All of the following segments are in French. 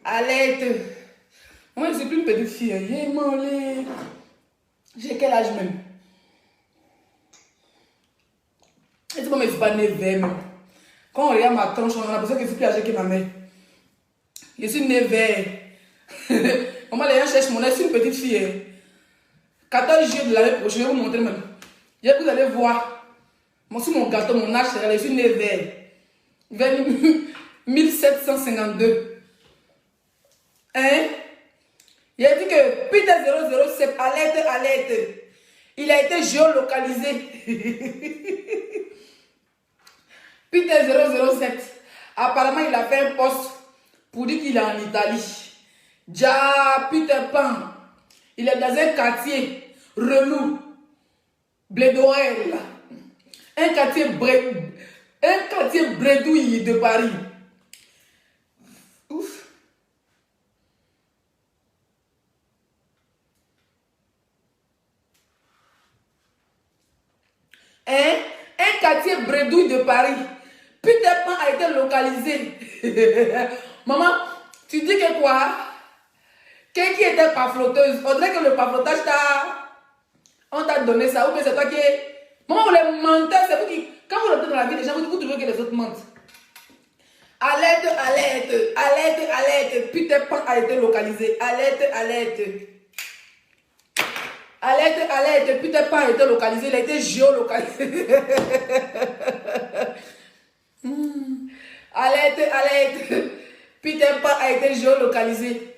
Alerte. Moi, je suis plus une petite fille. J'ai quel âge même? Et c'est comme je ne suis pas née vert même. Quand on regarde ma tronche, on a l'impression que je suis plus âgée que ma mère. Je suis née vert. Maman, les gens cherchent mon âge, je suis une petite fille. 14 juillet de l'année prochaine, je vais vous montrer même. Vous allez voir. Moi, sur mon gâteau, mon âge, je suis née vert. Vers 1752. Hein? Il a dit que Peter 007, alerte, alerte. Il a été géolocalisé. Peter 007, apparemment, il a fait un poste pour dire qu'il est en Italie. Ja, Peter Pan, il est dans un quartier relou, Blédorel, un quartier bredouille de Paris. Ouf. Hein? Un quartier bredouille de Paris. Peter Pan a été localisé. Maman, tu dis que quoi? Qui était pafloteuse? On dirait que le paflotage on t'a donné ça. Ou bien c'est toi qui est... Maman, vous les mentez, c'est vous qui... Quand vous rentrez dans la vie des gens, vous trouvez que les autres mentent. Alerte, alerte, alerte, alerte. Peter Pan a été localisé. Alerte, alerte. Alerte, alerte. Peter Pan a été localisé. Il a été géolocalisé. Alerte, alerte. Peter Pan a été géolocalisé.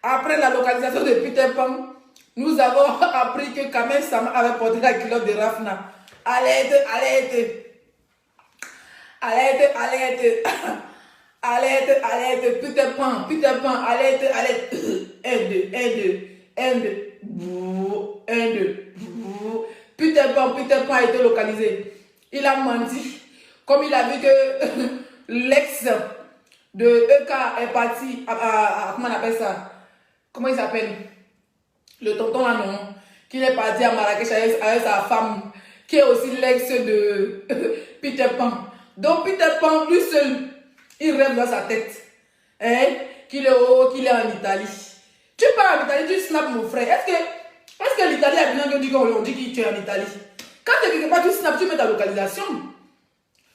Après la localisation de Peter Pan, nous avons appris que Kamel Sama avait porté la culotte de Rafna. Alerte, alerte. Alerte, alerte. Alerte, alerte. Peter Pan, alerte, alerte. 1, 2, 1, 2, 1, 2. 1, 2. Peter Pan a été localisé. Il a menti. Comme il a vu que l'ex de EK est parti à comment on appelle ça? Comment il s'appelle? Le tonton là, non? Qu'il est parti à Marrakech avec sa femme, qui est aussi l'ex de Peter Pan. Donc Peter Pan, lui seul, il rêve dans sa tête. Hein? Qu'il est en Italie. Tu pars en Italie, tu snaps mon frère. Est-ce que l'Italie a besoin qu'on dit que tu es en Italie? Quand tu es quelque part, tu snaps, tu mets ta localisation.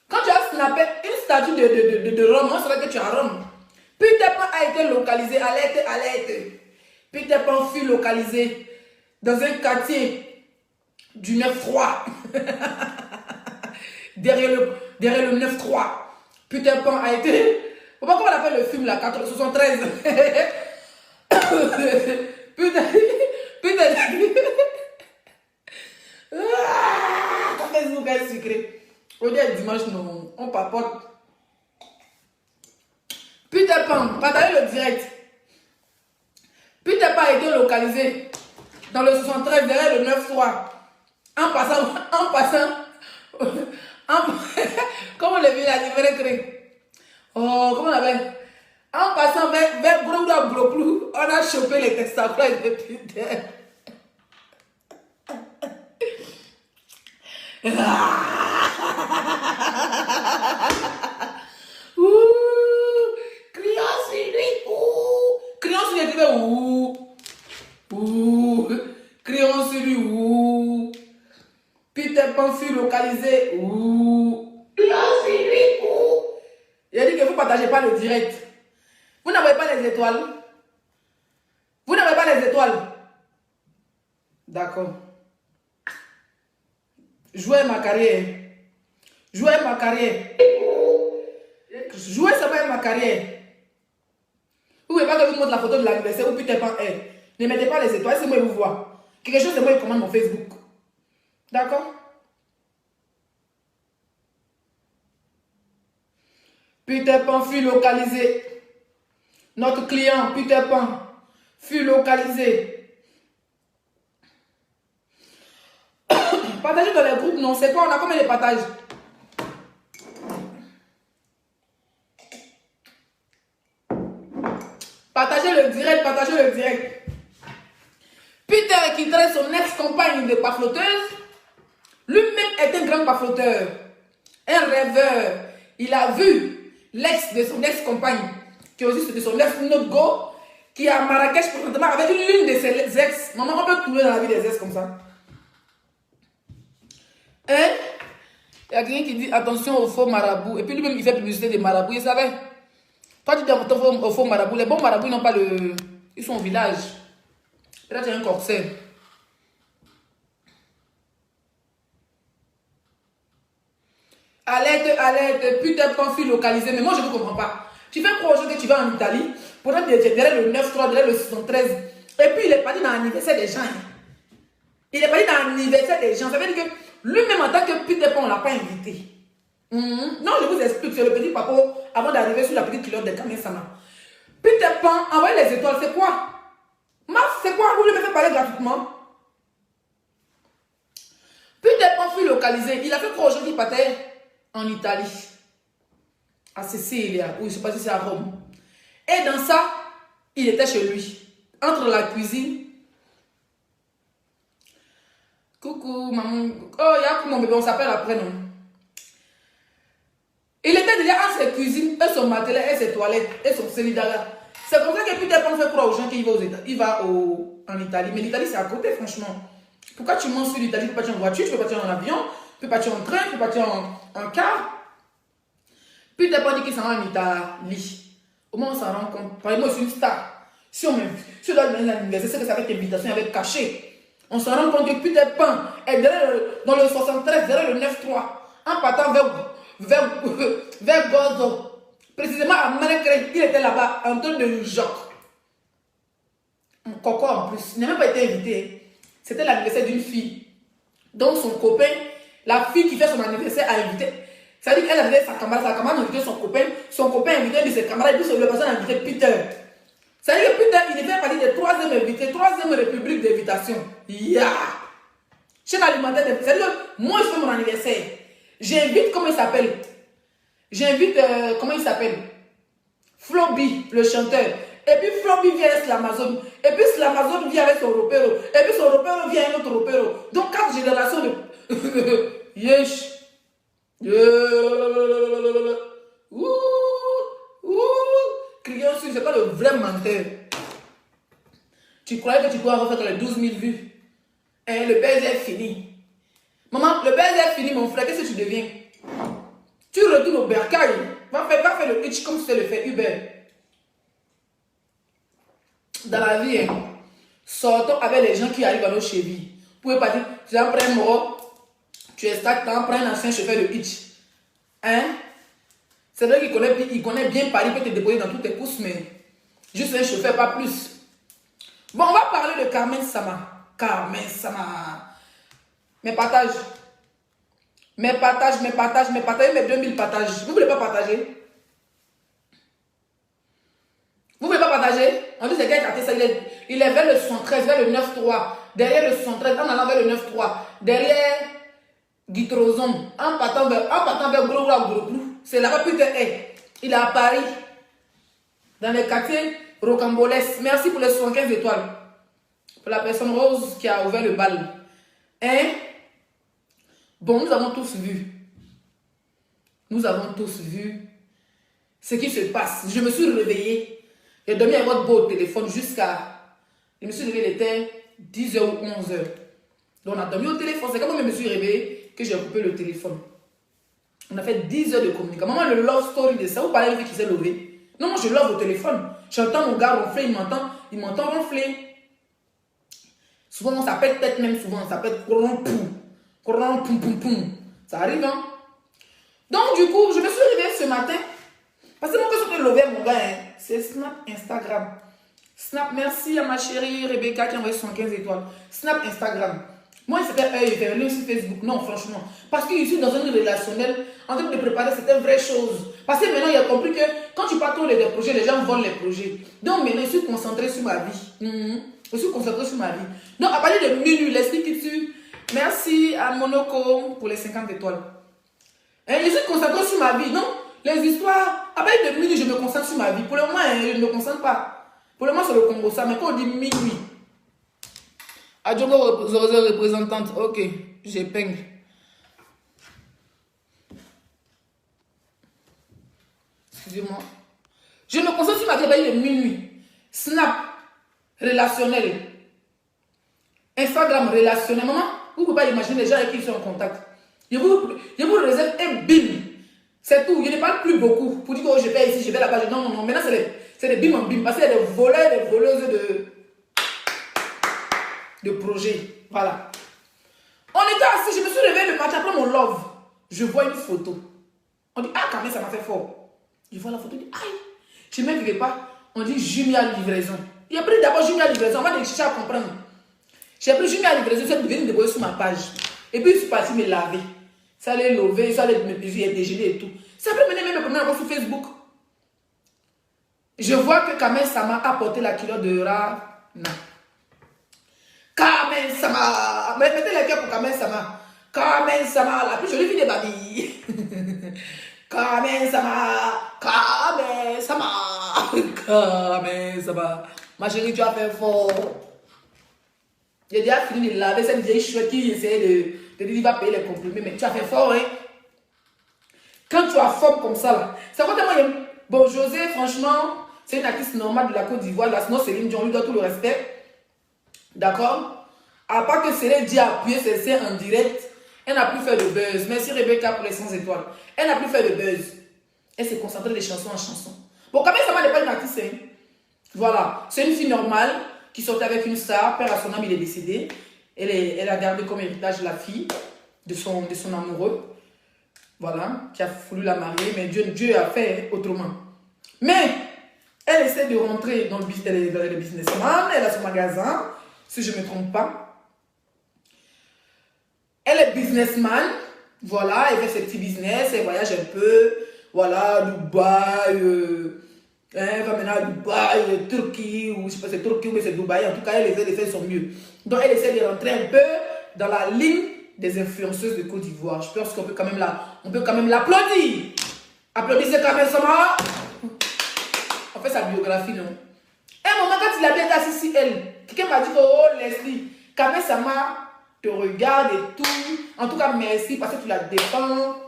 Quand tu as snappé une statue de Rome, on saurait que tu es à Rome. Peter Pan a été localisé. Alerte, alerte. Peter Pan fut localisé dans un quartier du 9-3. derrière le 9-3. Peter Pan a été... Comment on appelle le film là? 73. Peter... Ton Facebook est sucré. Aujourd'hui est dimanche, non, on papote. Peter Pan, partagez le direct. Peter Pan a été localisé dans le 73 derrière le 9-3. En passant, comment on l'a vu là, oh, comment on l'appelle? En passant vers Broklou, on a chopé les testacoles de Peter. Criant sur lui, criant sur lui, criant sur lui, Peter Pan fut localisé, criant sur lui, il a dit que vous ne partagez pas le direct. Vous n'avez pas les étoiles. Vous n'avez pas les étoiles. D'accord. Jouer ma carrière. Jouer ma carrière. Jouer seulement ma carrière. Vous ne voulez pas que je vous montre la photo de l'anniversaire où Peter Pan est. Ne mettez pas les étoiles, c'est moi qui vous vois. Quelque chose, c'est moi qui commande mon Facebook. D'accord? Peter Pan fut localisé. Notre client, Peter Pan, fut localisé. Partagez dans les groupes, non, c'est quoi? On a combien de partages? Partagez le direct, partagez le direct. Peter qui traite son ex-compagne de pafloteuse, lui-même est un grand pafloteur, un rêveur. Il a vu l'ex de son ex-compagne qui est aussi de son ex, notre go, qui est à Marrakech présentement avec l'une de ses ex. Maman, on peut trouver dans la vie des ex comme ça. Hein? Il y a quelqu'un qui dit attention aux faux marabouts. Et puis lui-même, il fait publicité des marabouts. Il savait. Toi, tu dis attention aux faux marabouts. Les bons marabouts, ils n'ont pas le. Ils sont au village. Et là, tu as un corset. Alerte, alerte, putain de conflit localisé. Mais moi, je ne comprends pas. Tu fais croire que tu vas en Italie. Pour être derrière le 9-3, derrière le 613. Et puis, il est parti dans l'anniversaire des gens. Il est parti dans l'anniversaire des gens. Ça veut dire que lui-même, en tant que Peter Pan, on ne l'a pas invité. Non, je vous explique. C'est le petit papa avant d'arriver sur la petite culotte de Kame Sama. Peter Pan, envoyer les étoiles, c'est quoi? Maf, c'est quoi? Vous voulez me faire parler gratuitement? Peter Pan fut localisé. Il a fait croire qu'il partait en Italie. À Sicilia, ou je ne sais pas si c'est à Rome. Et dans ça, il était chez lui. Entre la cuisine. Coucou, maman. Oh, il y a mon bébé, on s'appelle après, non? Il était déjà entre ses cuisines, et son matelas, et ses toilettes, et son célibat. C'est pour ça que Peter Pan fait croire aux gens qu'il va en Italie. Mais l'Italie, c'est à côté, franchement. Pourquoi tu montes sur l'Italie? Tu peux partir en voiture, tu peux partir en avion, tu peux partir en train, tu peux partir en car. Peter Pan dit qu'il s'en va en Italie. Au moins, on s'en rend compte. Par exemple, moi, je suis une star. Si on doit donner l'anniversaire, c'est que ça va être invitation avec cachet. On se rend compte que Peter Pan est dans le 73, derrière le 9-3, en partant vers Gozo. Précisément à Malekre, il était là-bas en train de joc. Un coco en plus. Il n'a même pas été invité. C'était l'anniversaire d'une fille. Donc son copain, la fille qui fait son anniversaire a invité. Ça veut dire qu'elle a invité sa camarade a invité son copain a invité de ses camarades, et puis la personne a invité Peter. Ça veut dire que Peter, il fait partie des troisième invité, troisième république d'invitation. Yeah! Chaîne alimentaire, ça veut dire que moi je fais mon anniversaire. J'invite, comment il s'appelle? J'invite, comment il s'appelle? Floby, le chanteur. Et puis Floby vient avec l'Amazon. Et puis l'Amazon vient avec son ropero. Et puis son ropero vient avec un autre ropero. Donc 4 générations de... Yesh. Criant sur, c'est pas le vrai menteur. Tu croyais que tu pouvais avoir fait les 12 000 vues. Hein, le baiser est fini. Maman, le baiser est fini, mon frère, qu'est-ce que tu deviens? Tu retournes au bercail. Va faire le pitch comme c'est le fait Uber. Dans la vie, hein, sortons avec les gens qui arrivent à nos chevilles. Vous pouvez pas dire, tu en prends un mort, tu es stack, tu en prends un ancien chauffeur de hitch. Hein? C'est vrai qu'il connaît bien Paris, il peut te débrouiller dans toutes tes courses, mais juste un chauffeur, pas plus. Bon, on va parler de Carmen Sama. Carmen Sama. Mes partages. Mes 2000 partages. Vous voulez pas partager? Vous voulez pas partager? En plus, c'est quelqu'un qui a fait ça. Il est vers le 113, vers le 9-3. Derrière le 113, en allant vers le 9-3. Derrière Guitrozon. En partant vers Gros. C'est là-bas Peter est. Il est à Paris. Dans le quartier Rocambolès. Merci pour les 75 étoiles. Pour la personne rose qui a ouvert le bal. Hein? Bon, nous avons tous vu. Nous avons tous vu ce qui se passe. Je me suis réveillée. J'ai dormi avec votre beau téléphone jusqu'à... Je me suis réveillée, il était 10h ou 11h. Donc on a dormi au téléphone. C'est quand je me suis réveillée que j'ai coupé le téléphone. On a fait 10 heures de communication. Maman, le love story de ça, vous parlez de lui qui s'est levé. Non, moi je love au téléphone. J'entends mon gars ronfler, il m'entend ronfler. Souvent on s'appelle peut-être même souvent, on s'appelle poum. Ça arrive, hein. Donc du coup, je me suis réveillée ce matin. Parce que mon gars s'est levé, mon gars, hein. C'est Snap Instagram. Snap, merci à ma chérie Rebecca qui a envoyé 115 étoiles. Snap Instagram. Moi, il s'était lui sur Facebook. Non, franchement. Parce que je suis dans un relationnel en train de préparer certaines vraies choses. Parce que maintenant, il a compris que quand tu parles des projets, les gens volent les projets. Donc maintenant, je suis concentrée sur ma vie. Je suis concentrée sur ma vie. Donc, à partir de minuit, l'esprit qui tue. Merci à Monaco pour les 50 étoiles. Et je suis concentrée sur ma vie. Non, les histoires, à partir de minuit, je me concentre sur ma vie. Pour le moment, je ne me concentre pas. Pour le moment, c'est le Congo, ça. Mais quand on dit minuit, Adjongo représentante, ok, j'épingle. Excusez-moi. Je me concentre sur ma vie de minuit. Snap, relationnel. Instagram, relationnel. Maman, vous ne pouvez pas imaginer les gens avec qui ils sont en contact. Je vous réserve un bim. C'est tout. Je ne parle plus beaucoup. Pour dire que oh, je vais ici, je vais là-bas. Non, non, non. Maintenant, c'est des bim en bim. Parce qu'il y a des voleurs et des voleuses de projets. Voilà. On était assis. Je me suis réveillée le matin après mon love. Je vois une photo. On dit, ah, quand même, ça m'a fait fort. Je vois la photo, je dis, aïe. Je ne m'inquiète pas. On dit, Jumia livraison. Il a pris d'abord Jumia livraison. On va chercher à comprendre. J'ai pris Jumia livraison. C'est devenu débrouiller sur ma page. Et puis, je suis partie me laver. Ça allait lever, ça allait me déjeuner et tout. Ça peut mener même me promener sur Facebook. Je vois que Kamel Sama a porté la culotte de Rana. Kamel Sama. Mettez les cœurs pour Kamel Sama. Kamel Sama, la plus jolie fille des babilles. Kamel Sama. Kamel Sama. Kamel Sama. Ma chérie, tu as fait fort. J'ai déjà fini de laver cette vieille chouette qui essayait de dire qu'il va payer les comprimés, mais tu as fait fort, hein. Quand tu as forme comme ça, là, c'est quoi tellement. Bon, José, franchement, c'est une artiste normale de la Côte d'Ivoire. Là, sinon, Céline Dion lui doit tout le respect. D'accord? À part que Céline dit appuyer ses seins en direct, elle n'a plus fait de buzz. Merci Rebecca pour les 100 étoiles. Elle n'a plus fait de buzz. Elle s'est concentrée de chanson en chanson. Bon, quand même, ça n'est pas une artiste, hein. Voilà. C'est une fille normale qui sortait avec une star. Père à son âme, il est décédé. Elle a gardé comme héritage la fille de son amoureux. Voilà, qui a voulu la marier, mais Dieu a fait autrement. Mais elle essaie de rentrer dans le businessman, elle a son magasin, si je ne me trompe pas. Elle est businessman, voilà, elle fait ses petits business, elle voyage un peu, voilà, Dubaï, elle va maintenant à Dubaï, Turquie, ou je ne sais pas si c'est Turquie ou c'est Dubaï, en tout cas, elle essaie de faire son mieux. Donc elle essaie de rentrer un peu dans la ligne des influenceuses de Côte d'Ivoire. Je pense qu'on peut quand même l'applaudir. Applaudissez Kamel Sama. On fait sa biographie, non? Et un moment, quand il a bien assis ici, quelqu'un m'a dit que, oh Leslie, Kamel Sama te regarde et tout. En tout cas, merci parce que tu la défends.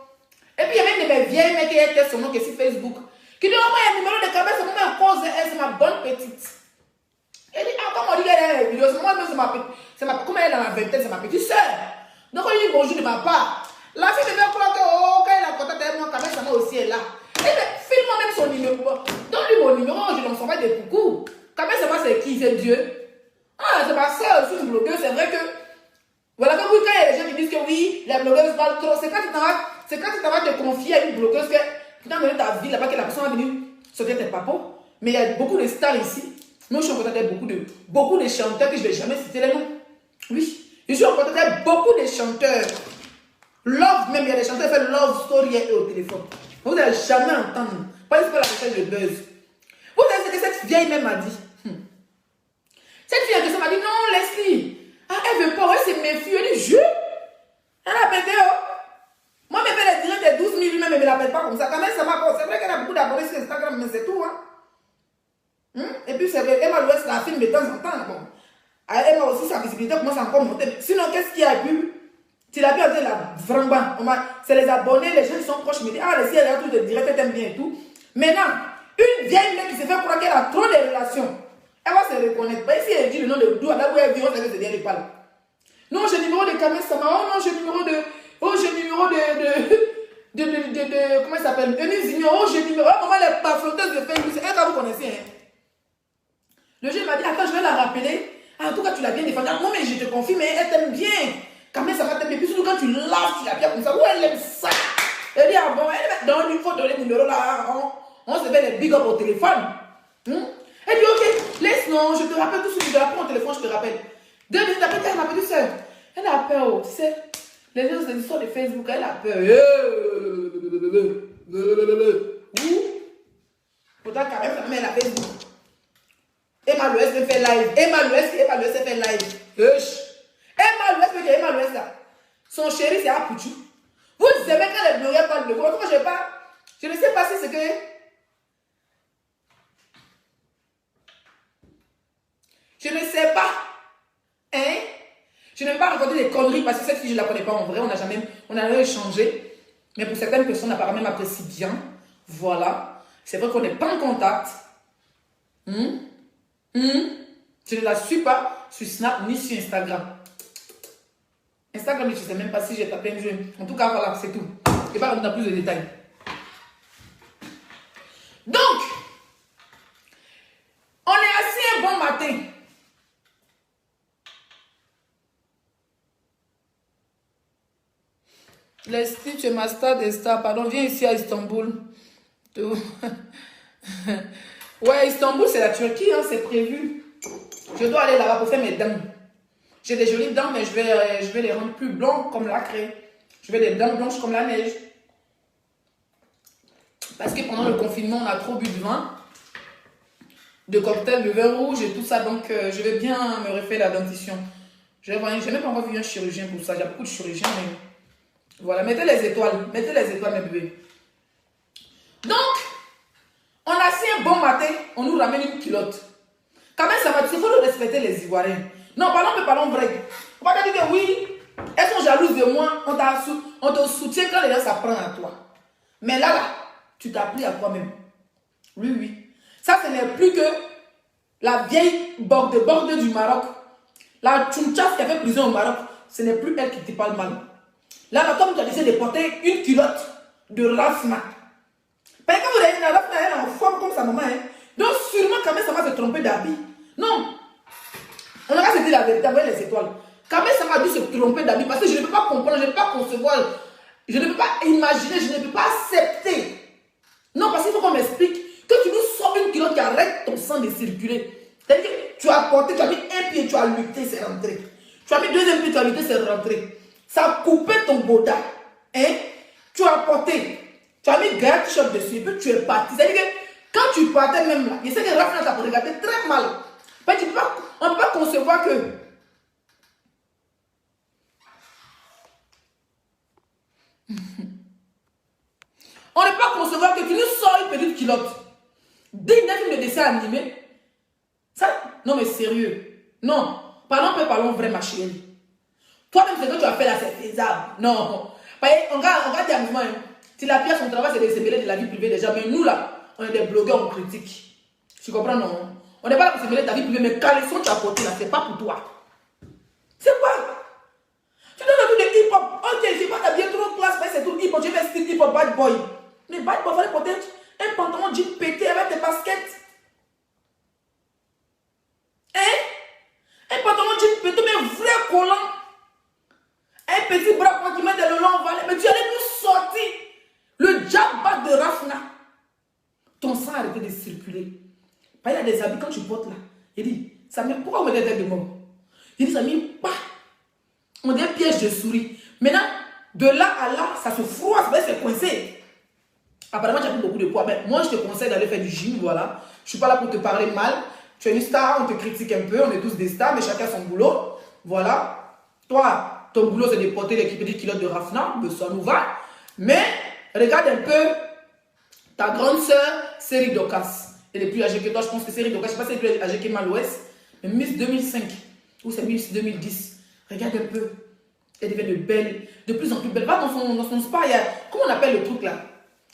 Et puis, il y a même de mes vieilles mecs qui étaient son nom qui est sur Facebook. Qui dit, oh, moi, il y a le numéro de Kamel Sama, mais en cause, c'est ma bonne petite. Elle dit, ah, comme on dit, elle est vidéo, c'est moi, c'est ma petite. Comme elle est dans la vingtaine, c'est ma petite soeur. Donc, on lui dit bonjour de ma part. La fille devait croire que, oh, quand elle a contact avec moi, Kamel Sama aussi est là. Et bien, filme-moi même son numéro. Donne-lui mon numéro, je lui envoie des coucous. Kamel Sama, c'est qui? C'est Dieu. Ah, c'est ma soeur, c'est une blogueuse. C'est vrai que, voilà, quand il y a des gens qui disent que oui, les blogueuses parlent trop, c'est quand tu t'en vas te confier à une blogueuse que tu as donné ta vie là-bas, que la personne va venir sauter tes papos. Mais il y a beaucoup de stars ici. Nous, je suis en contact avec beaucoup de chanteurs que je ne vais jamais citer les noms. Oui. Je suis en contact avec beaucoup de chanteurs. Love, même il y a des chanteurs qui font love story et au téléphone. Vous n'allez jamais entendre. Pas juste pour la recherche de buzz. Vous savez ce que cette vieille même m'a dit. Cette fille en question m'a dit non, Leslie. Ah, elle veut pas, elle s'est méfiée. Elle dit je. Elle a pété. Oh. Moi, je fais les directs de 12 000 lui-même, mais elle ne l'appelle pas comme ça. Quand même, ça m'a pas. C'est vrai qu'elle a beaucoup d'abonnés sur Instagram, mais c'est tout. Hein? Et puis, c'est vrai, Emma Louest la filme de temps en temps. Bon. Elle a aussi sa visibilité commence à encore monter. Sinon, qu'est-ce qu'il y a pu? Tu l'as vu avec la vraiment. C'est les abonnés, les gens qui sont proches me disent ah, les filles, elle a tout de direct, elle t'aime bien et tout. Maintenant, une vieille mec qui se fait croire qu'elle a trop de relations, elle va se reconnaître. Pas ici, elle dit le nom de d'où, là où elle vit, on sait que c'est derrière les palmes. Non, j'ai le numéro de Kamel Sama. Oh non, j'ai le numéro de. Oh, j'ai le numéro de. Comment ça s'appelle? Denise Ignon. Oh, j'ai le numéro. Oh, maman, elle est pas flotteuse de Facebook. C'est elle que vous connaissez. Hein. Le jeune m'a dit attends, je vais la rappeler. En tout cas, tu l'as bien défendue. Non, mais je te confie, mais elle t'aime bien. Kamel Sama t'aime bien. Puis surtout quand tu laves, tu la bien comme ça. Où elle aime ça. Elle dit, ah bon, elle dans une photo, les numéros là. On se fait les big up au téléphone. Elle dit, ok, laisse, non, je te rappelle tout ce que je te rappelle au téléphone, je te rappelle. 2 minutes après, elle m'a petite soeur. Elle a peur, tu sais. Les gens, c'est l'histoire de Facebook, elle a peur. Pourtant, Kamel Sama, elle a Facebook. Emma Louest me fait live. Emma Louest fait live. Emma Louest là. Son chéri c'est Apouchou. Vous aimez quand les blogueurs parlent de vous. Pourquoi je parle? Je ne sais pas si c'est que. Je ne sais pas. Hein? Je ne vais pas raconter des conneries parce que cette fille je ne la connais pas en vrai. On n'a jamais échangé. Mais pour certaines personnes, apparemment, m'apprécient bien. Voilà. C'est vrai qu'on n'est pas en contact. Je ne la suis pas sur Snap ni sur Instagram. Instagram, je ne sais même pas si j'ai tapé un jeu. En tout cas, voilà, c'est tout. Je ne vais pas rentrer dans plus de détails. Donc, on est assis un bon matin. Leslie, tu es ma star des stars. Pardon, viens ici à Istanbul. Ouais, Istanbul, c'est la Turquie, hein, c'est prévu. Je dois aller là-bas pour faire mes dents. J'ai des jolies dents, mais je vais les rendre plus blancs comme la craie. Je vais des dents blanches comme la neige. Parce que pendant le confinement, on a trop bu de vin, de cocktails, de vin rouge et tout ça. Donc, je vais bien me refaire la dentition. Je n'ai même pas encore vu un chirurgien pour ça. Il y a beaucoup de chirurgiens, mais... Voilà, mettez les étoiles, mes bébés. Donc, on a assis un bon matin, on nous ramène une culotte. Quand même, ça va, il faut le respecter les Ivoiriens. Non, parlons vrai. On va te dire que oui, elles sont jalouses de moi, on te soutient quand les gens s'apprennent à toi. Mais là, tu t'as pris à toi-même. Oui. Ça, ce n'est plus que la vieille borde du Maroc. La tchoumtchaf qui a fait prison au Maroc, ce n'est plus elle qui te parle mal. Là, comme tu as décidé de porter une culotte de Rafna. Parce que quand vous avez la Rafna, elle est en forme comme sa maman. Hein. Donc, sûrement, quand même, ça va se tromper d'habit. Non. On va se dire la vérité avec les étoiles. Quand même, ça m'a dû se tromper d'habit. Parce que je ne peux pas comprendre, je ne peux pas concevoir, je ne peux pas imaginer, je ne peux pas accepter. Non, parce qu'il faut qu'on m'explique que tu nous sors une culotte qui arrête ton sang de circuler. C'est-à-dire que tu as porté, tu as mis un pied, tu as lutté, c'est rentré. Tu as mis deuxième pied, tu as lutté, c'est rentré. Ça a coupé ton boda. Hein? Tu as porté. Tu as mis un t-shirt dessus et puis tu es parti. C'est-à-dire que quand tu partais même là, il sait que Rafna t'a regardé très mal. Mais on ne peut pas concevoir que... On ne peut pas concevoir que tu nous sors une petite culotte. Digne d'un film de dessin animé. Ça, non mais sérieux. Non. Parlons vrai ma chérie. Toi-même, ce que tu as fait là, c'est faisable. Non. On va dire amusement. Si la pierre, son travail, c'est de se mêler de la vie privée des gens. Mais nous, là, on est des blogueurs, on critique. Tu comprends, non? On n'est pas là pour se mêler de ta vie privée. Mais quand les sons que tu as portés là, c'est pas pour toi. C'est quoi? Tu donnes un truc de hip-hop. Ok, je sais pas, t'as bien trop classe, mais c'est tout hip-hop. Je vais style hip-hop, bad boy. Mais bad boy, il fallait porter un pantalon jean pété avec tes baskets. Hein? Un pantalon jean pété, mais vrai collant. Un petit bras qui met des longs valets. Mais tu allais nous sortir le jabba de Rafna. Ton sang a arrêté de circuler. Il y a des habits quand tu portes là. Il dit, ça met, pourquoi vous mettez des têtes de mort? Il dit, ça met pas. On dit un piège de souris. Maintenant, de là à là, ça se froisse, c'est coincé. Apparemment, tu as pris beaucoup de poids. Mais moi, je te conseille d'aller faire du gym, voilà. Je ne suis pas là pour te parler mal. Tu es une star, on te critique un peu, on est tous des stars, mais chacun son boulot. Voilà. Toi, ton boulot, c'est de porter les petites kilos de Rafna, de ça nous va. Mais, regarde un peu ta grande sœur, Série Docas. Elle est plus âgée que toi, je pense que Série Docas, je ne sais pas si elle est plus âgée que Malouès, mais Miss 2005, ou c'est Miss 2010. Regarde un peu. Elle devient de plus en plus belle. Va dans son spa, il y a, comment on appelle le truc là?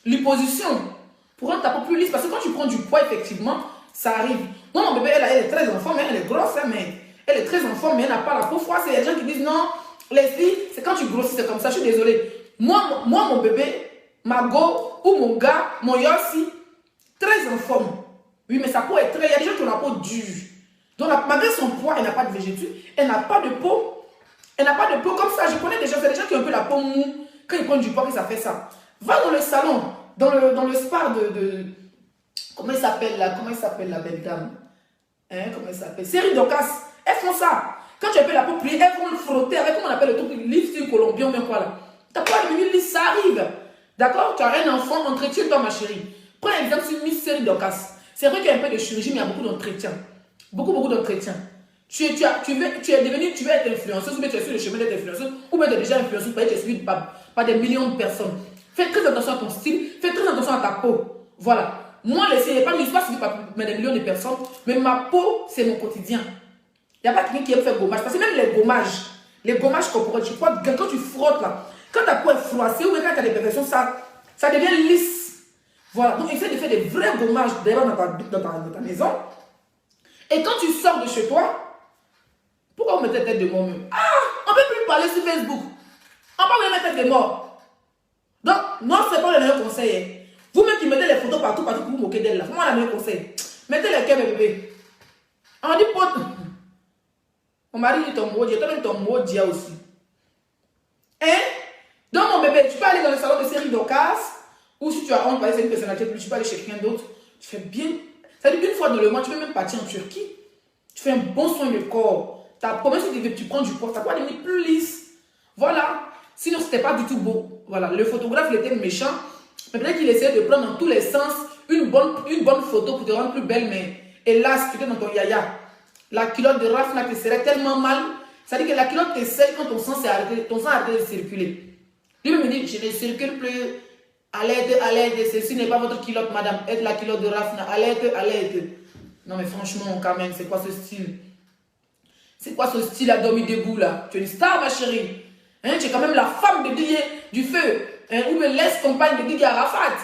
L'hyposition. Pour rendre ta peau plus lisse. Parce que quand tu prends du poids, effectivement, ça arrive. Moi, mon bébé, elle est très en forme, elle est grosse, hein, mais elle est très en forme, mais elle n'a pas la peau froisse. Il y a des gens qui disent non, Leslie, c'est quand tu grossis, c'est comme ça. Je suis désolée. Moi, mon bébé, ma go ou mon gars, mon yossi, très en forme. Oui, mais sa peau est très. Il y a des gens qui ont la peau dure. Donc, malgré son poids, elle n'a pas de végétus, elle n'a pas de peau. Elle n'a pas de peau comme ça. Je connais des gens, c'est des gens qui ont un peu la peau mou. Quand ils prennent du poids, ça fait ça. Va dans le salon, dans le spa de comment il s'appelle la belle dame? Hein, comment elle s'appelle? Série Docas. Elles font ça. Quand tu as un peu la peau pliée, elles vont le frotter avec, comment on appelle le truc, lifting colombien ou bien quoi là. Ta peau est devenue lisse, ça arrive. D'accord? Tu as un enfant, entretiens-toi ma chérie. Prends un exemple sur Miss Série Docas. C'est vrai qu'il y a un peu de chirurgie, mais il y a beaucoup d'entretien. Beaucoup d'entretien. Tu es devenu, tu veux être influenceuse, ou bien tu es sur le chemin d'être influenceuse, ou bien tu es déjà influenceuse, tu es suivi par des millions de personnes. Fais très attention à ton style, fais très attention à ta peau. Voilà. Moi, je ne suis pas suivi par des millions de personnes, mais ma peau, c'est mon quotidien. Il n'y a pas quelqu'un qui aime faire gommage. Parce que même les gommages corporels, quand tu frottes là, quand ta peau est froissée, ou bien quand tu as des perversions, ça devient lisse. Voilà, donc essaie de faire des vrais gommages d'ailleurs dans ta maison. Et quand tu sors de chez toi, pourquoi vous mettez la tête de mort même? Ah, on ne peut plus parler sur Facebook. On parle de mettre tête de mort. Donc, non, ce n'est pas le meilleur conseil. Hein. Vous-même qui mettez les photos partout pour vous moquer d'elle là. Moi, le meilleur conseil. Mettez les cœurs, mes bébés. On dit pote. Mon mari dit ton mot, toi-même ton mot dit aussi. Hein? Donc, mon bébé, tu peux aller dans le salon de série d'Ocas, ou si tu as honte, c'est une personnalité plus, tu peux aller chez quelqu'un d'autre. Tu fais bien. Ça dit une fois dans le mois, tu peux même partir en Turquie. Tu fais un bon soin de corps. Ta promesse, tu prends du poids, ça va devenir plus lisse. Voilà. Sinon, ce n'était pas du tout beau. Voilà. Le photographe, il était méchant. Mais peut-être qu'il essayait de prendre dans tous les sens une bonne photo pour te rendre plus belle. Mais hélas, tu étais dans ton yaya. La culotte de Rafna te serait tellement mal. Ça dit que la culotte te sert quand ton sang a arrêté de circuler. Lui me dit, je ne circule plus. À l'aide, ceci n'est pas votre culotte, madame. Aide la culotte de Rafna. À l'aide. Non, mais franchement, quand même, c'est quoi ce style? C'est quoi ce style à dormir debout, là? Tu es une star, ma chérie. Hein, tu es quand même la femme de Didier du feu. Hein, ou me laisse compagne de Didier Arafat.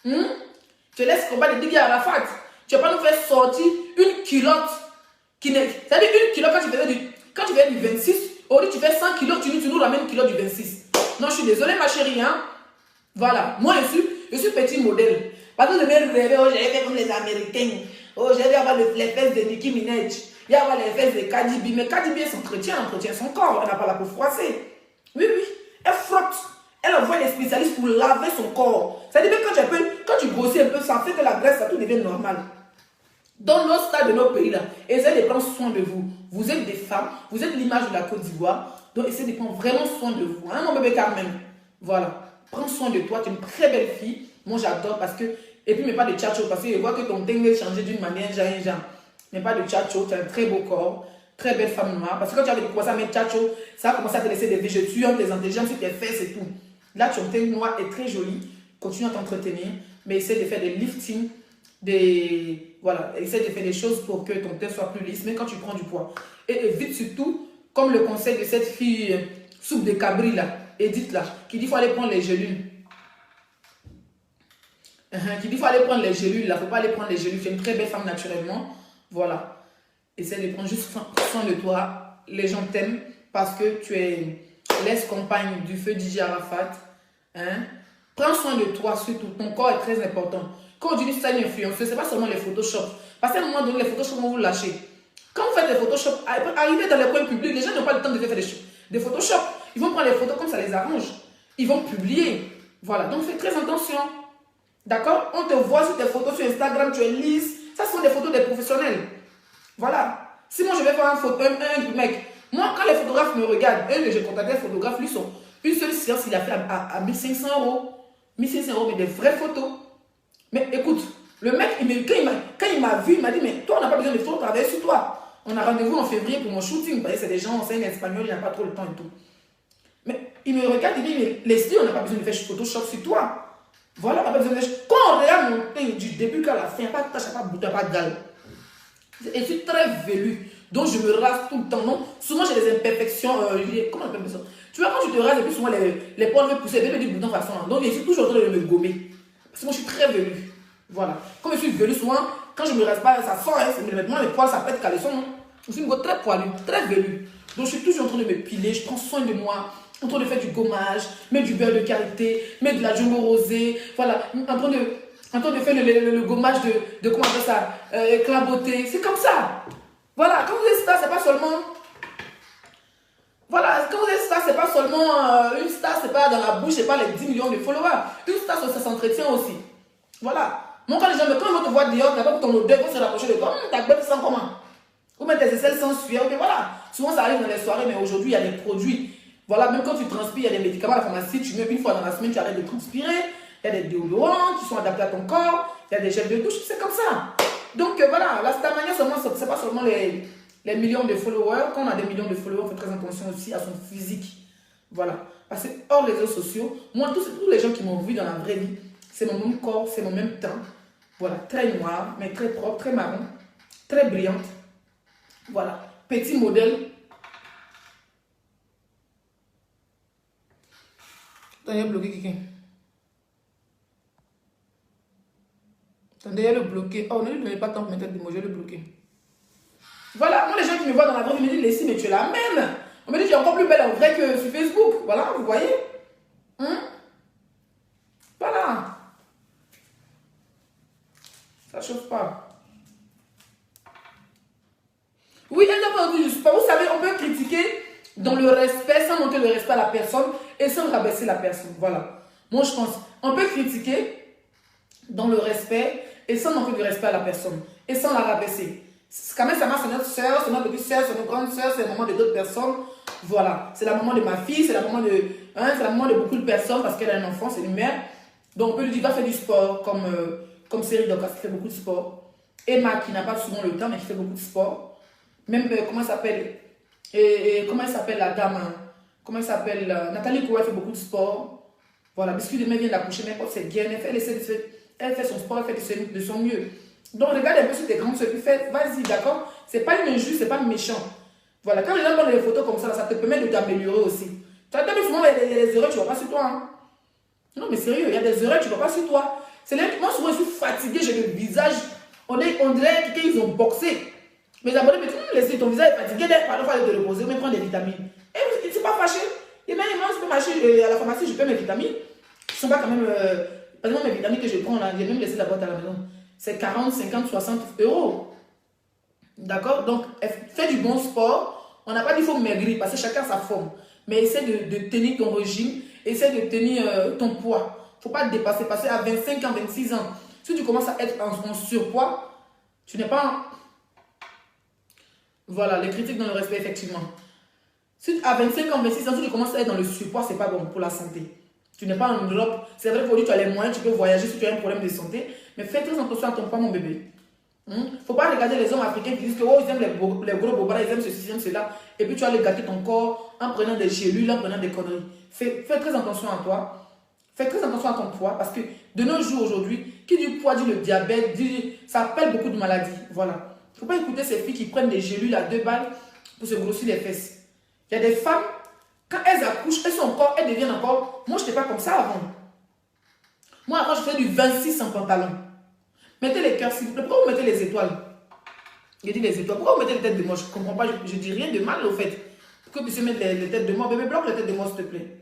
Tu laisses compagne de Didier Arafat. Tu vas pas nous faire sortir une culotte qui n'est... C'est-à-dire une culotte quand tu faisais du 26, au lieu tu fais 100 kilos, tu nous ramènes une culotte du 26. Non, je suis désolée, ma chérie, hein. Voilà, moi je suis petit modèle. Parce que je vais rêver, oh, j'ai fait comme les Américains. Oh, j'ai dû avoir les fesses de Nicki Minaj. Il y a avoir les fesses de Cardi B. Mais Cardi B, elle entretient son corps. Elle n'a pas la peau froissée. Oui, elle frotte. Elle envoie des spécialistes pour laver son corps. Ça veut dire que quand tu grossis un peu, ça fait que la graisse, ça tout devient normal. Dans nos stades de nos pays, là, essayez de prendre soin de vous. Vous êtes des femmes, vous êtes l'image de la Côte d'Ivoire. Donc, essayez de prendre vraiment soin de vous. Hein, mon bébé Carmen? Voilà. Prends soin de toi, tu es une très belle fille. Moi, j'adore parce que... Et puis, mais pas de tchatcho, parce que je vois que ton teint est changé d'une manière, genre. Mais pas de tchatcho, tu as un très beau corps. Très belle femme noire. Parce que quand tu avais commencé à mettre tchatcho, ça a commencé à te laisser des végétures, des antéjambes sur tes fesses et tout. Là, ton teint noir est très joli. Continue à t'entretenir. Mais essaie de faire des liftings. Voilà, essaie de faire des choses pour que ton teint soit plus lisse. Mais quand tu prends du poids. Et évite surtout, comme le conseil de cette fille soupe de cabri là. Edith là, qui dit qu'il faut aller prendre les gélules. Qui dit qu'il faut aller prendre les gélules là, il ne faut pas aller prendre les gélules. Tu es une très belle femme naturellement. Voilà. Essaie de prendre juste soin de toi. Les gens t'aiment parce que tu es l'ex-compagne du feu DJ Arafat. Hein? Prends soin de toi surtout. Ton corps est très important. Quand on dit que c'est une influenceuse, ce n'est pas seulement les Photoshop. Parce qu'à un moment donné, les Photoshop vont vous lâcher. Quand vous faites des Photoshop, arrivez dans les coins publics, les gens n'ont pas le temps de faire des Photoshop. Ils vont prendre les photos comme ça les arrange. Ils vont publier. Voilà, donc fais très attention. D'accord? On te voit sur tes photos sur Instagram, tu es lisse. Ça, ce sont des photos des professionnels. Voilà. Si moi, je vais faire un mec, moi, quand les photographes me regardent, j'ai contacté les photographes, lui, une seule séance, il a fait à 1500 €. 1500 €, mais des vraies photos. Mais écoute, le mec, quand il m'a vu, il m'a dit, mais toi, on n'a pas besoin de photos, travailler sur toi. On a rendez-vous en février pour mon shooting. C'est des gens, c'est un espagnol, il n'a pas trop le temps et tout. Mais il me regarde, il dit, mais Leslie, on n'a pas besoin de faire Photoshop sur toi. Voilà, on n'a pas besoin de faire. Quand on regarde mon teint du début qu'à la fin, pas de tache, pas de bouton, pas de gale. Et je suis très velue. Donc je me rase tout le temps. Non, souvent j'ai des imperfections. Comment on appelle ça? Tu vois, quand tu te rases, et puis souvent les poils veulent pousser, des boutons façon. Donc je suis toujours en train de me gommer. Parce que moi je suis très velue. Voilà. Comme je suis velue, souvent, quand je me rase pas, ça sort. Hein, maintenant les poils, ça peut être caleçon. Je suis une go très poilue, très velue. Donc je suis toujours en train de me piler, je prends soin de moi. En train de faire du gommage, mettre du beurre de karité, mettre de la jumbo rosée, voilà, en train de faire le gommage de comment on appelle ça, éclaboté, c'est comme ça. Voilà, quand vous êtes star, c'est pas seulement, voilà, quand vous êtes star, c'est pas seulement, une star, c'est pas dans la bouche, c'est pas les 10 millions de followers. Une star, ça s'entretient aussi. Voilà. Moi, quand les gens, quand ils vont te voir dehors, d'abord ton odeur, ils vont se rapprocher de toi, ta gueule sent comment? Ou mettre tes aisselles sans sueur, mais voilà. Souvent, ça arrive dans les soirées, mais aujourd'hui, il y a des produits. Voilà, même quand tu transpires, il y a des médicaments à la pharmacie, tu mets une fois dans la semaine, tu arrêtes de transpirer. Il y a des déodorants qui sont adaptés à ton corps, il y a des gels de douche, c'est comme ça. Donc voilà, la Starmania, c'est pas seulement les millions de followers. Quand on a des millions de followers, on fait très attention aussi à son physique. Voilà. Parce que hors réseaux sociaux, moi, tous les gens qui m'ont vu dans la vraie vie, c'est mon même corps, c'est mon même teint. Voilà, très noir, mais très propre, très marron, très brillante. Voilà, petit modèle. Attends, il y a bloqué quelqu'un. Attendez, le bloquer. Oh, ne lui donnez pas tant pour mettre de mots, je vais le bloquer. Voilà, moi les gens qui me voient dans la vraie vie me disent, Leslie, mais tu es la même. On me dit, tu es encore plus belle en vrai que sur Facebook. Voilà, vous voyez. Voilà. Ça chauffe pas. Oui, elle n'a pas envie du sport. Vous savez, on peut critiquer dans le respect, sans montrer le respect à la personne et sans rabaisser la personne. Voilà. Moi, je pense, on peut critiquer dans le respect et sans montrer du respect à la personne et sans la rabaisser. Quand même, ça marche, c'est notre soeur, c'est notre petite soeur, c'est notre grande soeur, c'est la maman de d'autres personnes. Voilà. C'est la maman de ma fille, c'est la maman de, c'est la maman de beaucoup de personnes parce qu'elle a un enfant, c'est une mère. Donc, on peut lui dire, va faire du sport comme Cyril Docas qui fait beaucoup de sport. Emma qui n'a pas souvent le temps mais qui fait beaucoup de sport. Même, comment elle s'appelle comment elle s'appelle la dame comment elle s'appelle Nathalie Koua, elle fait beaucoup de sport. Voilà, Biscuit de Mai vient d'accoucher, mais c'est bien, elle fait son sport, elle fait de son mieux. Donc regarde un peu sur tes grandes soeurs, vas-y, d'accord? C'est pas une injuste, c'est pas méchant. Voilà, quand les gens prennent des photos comme ça te permet de t'améliorer aussi. Tu as souvent les erreurs, tu ne vois pas sur toi. Hein? Non, mais sérieux, il y a des erreurs, tu ne vois pas sur toi. C'est là que moi, souvent, je suis fatiguée, j'ai le visage, on dirait qu'ils ont boxé. Mes abonnés me disent, laissez ton visage fatigué, parfois il faut te reposer, mais prendre des vitamines. Et ils ne sont pas fâchés. Et même, moi, je peux marcher à la pharmacie, je paie mes vitamines. Ils ne sont pas quand même. Par exemple, mes vitamines que je prends là, j'ai même laissé la boîte à la maison. C'est 40, 50, 60 euros. D'accord? Donc, fais du bon sport. On n'a pas dit qu'il faut maigrir parce que chacun a sa forme. Mais essaie de tenir ton régime. Essaie de tenir ton poids. Il ne faut pas te dépasser. Parce qu'à 25 ans, 26 ans, si tu commences à être en surpoids, tu n'es pas. Voilà, les critiques dans le respect, effectivement. Si à 25 ans, 26 ans, si tu commences à être dans le surpoids, ce n'est pas bon pour la santé. Tu n'es pas en Europe. C'est vrai qu'aujourd'hui, tu as les moyens, tu peux voyager si tu as un problème de santé. Mais fais très attention à ton poids, mon bébé. Il ne faut pas regarder les hommes africains qui disent que oh, ils aiment les gros bobas, ils aiment ceci, ils aiment cela. Et puis tu vas aller gâter ton corps en prenant des gélules, en prenant des conneries. Fais très attention à toi. Fais très attention à ton poids. Parce que de nos jours aujourd'hui, qui dit poids dit le diabète, ça appelle beaucoup de maladies. Voilà. Il ne faut pas écouter ces filles qui prennent des gélules à 2 balles pour se grossir les fesses. Il y a des femmes, quand elles accouchent, elles deviennent encore. Moi, je n'étais pas comme ça avant. Moi, avant, je faisais du 26 en pantalon. Mettez les cœurs, s'il vous plaît. Pourquoi vous mettez les étoiles? Je dis les étoiles. Pourquoi vous mettez les têtes de mort? Je ne comprends pas. Je ne dis rien de mal, au fait. Pourquoi vous puissiez mettre les têtes de mort? Bébé, bloque les têtes de mort, s'il te plaît.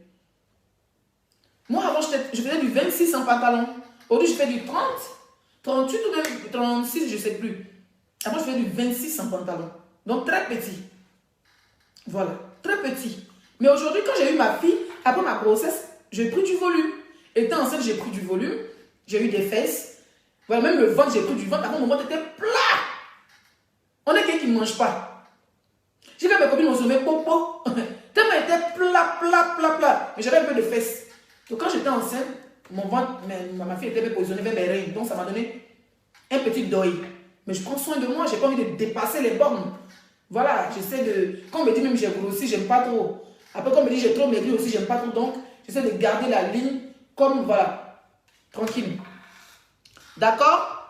Moi, avant, je faisais du 26 en pantalon. Aujourd'hui, je fais du 30, 38 ou même 36, je ne sais plus. Avant, je faisais du 26 en pantalon. Donc, très petit. Voilà. Très petit. Mais aujourd'hui, quand j'ai eu ma fille, après ma grossesse, j'ai pris du volume. Étant enceinte, j'ai pris du volume. J'ai eu des fesses. Voilà, même le ventre, j'ai pris du ventre. Avant, mon ventre était plat. On est quelqu'un qui ne mange pas. J'ai vu mes copines m'ont sauvé popo. Tellement elle était plat. Mais j'avais un peu de fesses. Donc quand j'étais enceinte, mon ventre, ma fille était positionnée vers mes reins. Donc ça m'a donné un petit deuil. Mais je prends soin de moi. Je n'ai pas envie de dépasser les bornes. Voilà, j'essaie de... Quand on me dit même j'ai grossi, j'aime pas trop. Après, quand on me dit j'ai trop maigri aussi, j'aime pas trop. Donc, j'essaie de garder la ligne comme, voilà, tranquille. D'accord?